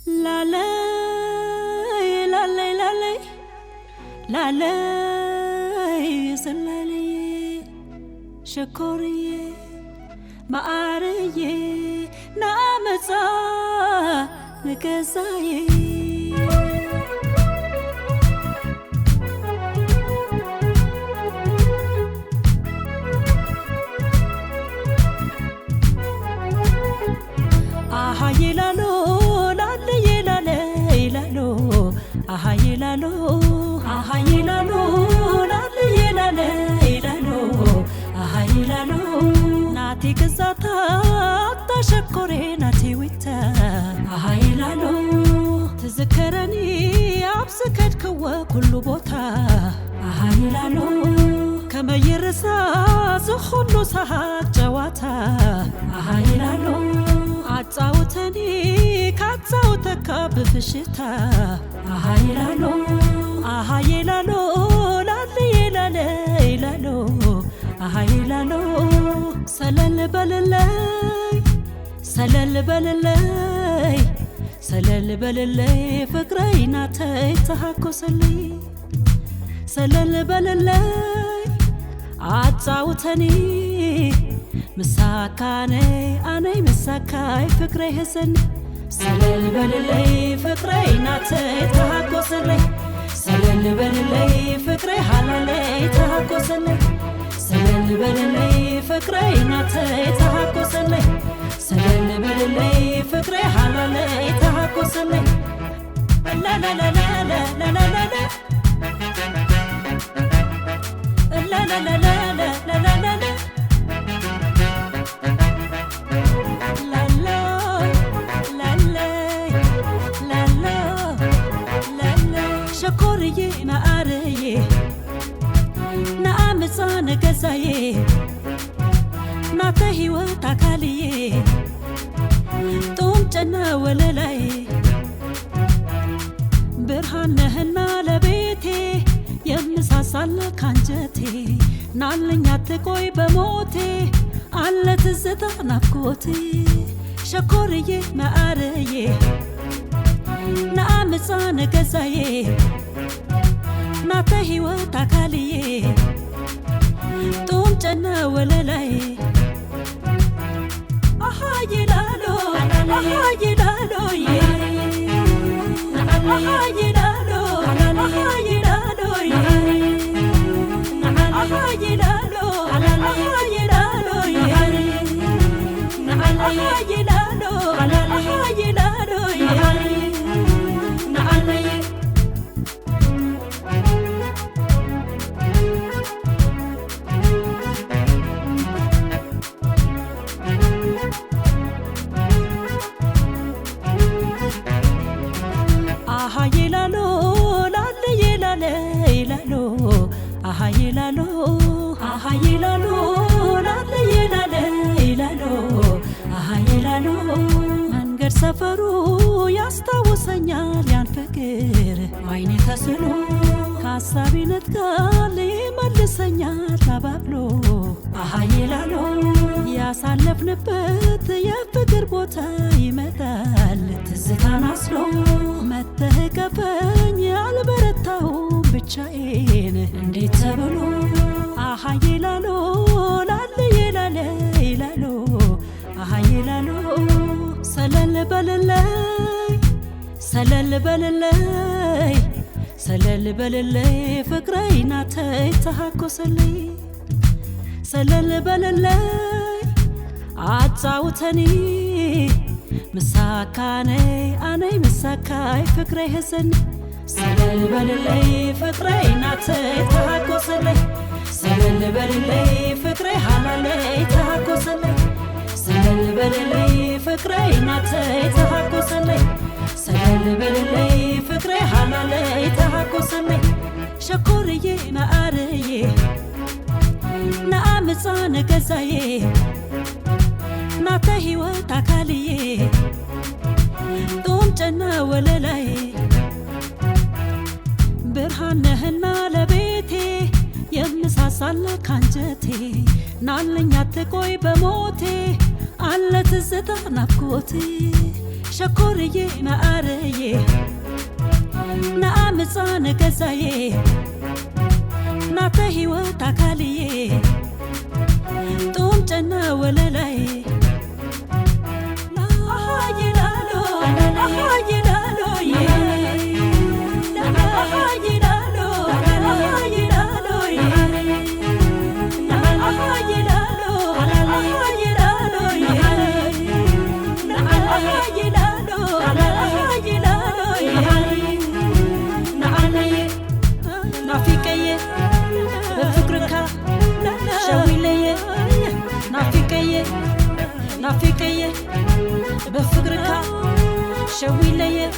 lalay lalay lalay lalay salali shakoriye maariye namatsa nakasaye ahayilalo lalay lalo ahayilalo lalay lalo ahayilalo nati kazata tashakore nati wita ahayilalo tذكرني absakad kwa kullu bota ahayilalo kama yirsa zkhulu sahak jawata ahayilalo አጫውተኒ ካጫውተካ በፍሽታ አሃይላሎ ላሌላሎ አሃይላሎ ሰለል በልለይ ፍቅረይና ተይተሃኮሰለይ ሰለል በልለይ አጫውተኒ مساكاني أنا مساكاي فكري هسن سلل بللي فكري ناتي تهاكو سلي سلل بللي فكري حلالي تهاكو سلي سلل بللي فكري ناتي تهاكو سلي سلل بللي فكري حلالي تهاكو سلي لا لا لا لا لا لا لا لا لا لا لا لا لا لا لا شكوري ماري نعم صان كزاي ناتهي وتاكالي توم جنا وللاي برهانهنا لبيتي يمساسال كانجتي نالنيا تكوي بموتي على تزتا نفكوتي شكوري ماري نعم صان كزاي ناتهي وتاكالي توم جنا وللاي أحايلالو أحايلالو أحايلالو أحايلالو أحايلالو أحايلالو أحايلالو ahayilalo lalay lalo መንገድ ሰፈሩ ያስታውሰኛል ያን ፍቅር አይኔ ተስሎ ሐሳቢነት ጋር ይመልሰኛል ተባብሎ ahayilalo ያሳለፍንበት የፍቅር ቦታ ይመጣል ትዝታን አስሎ መተከፈኝ አልበረታው ብቻዬን እንዴት ተብሎ ahayilalo lalay lalo ahayilalo ሰለል በልለይ ፍቅረይና ተይተሃኮሰለይ ሰለል በልለይ አጫውተኒ مساكاني أنا مساكاي فكري هسن سلل بللي فكري ناتي تهاكو سلي سلل بللي فكري حلالي تهاكو سلي سلل بللي فكري ناتي تهاكو سلي سلل بللي فكري حلالي تهاكو سلي شكوري ماري نعم صان كزاي ناتهي وتاكالي توم جنا وللاي برهانهنا لبيتي يمساسال كانجتي نالنيا تكوي بموتي على تزتا نفكوتي ሸኮርዬ ማአርዬ ናአምፃነ ገዛዬ ናተ ሕይወት አካልዬ ጡምጨና ወለላይ نافيكية بفكرك شوي ليه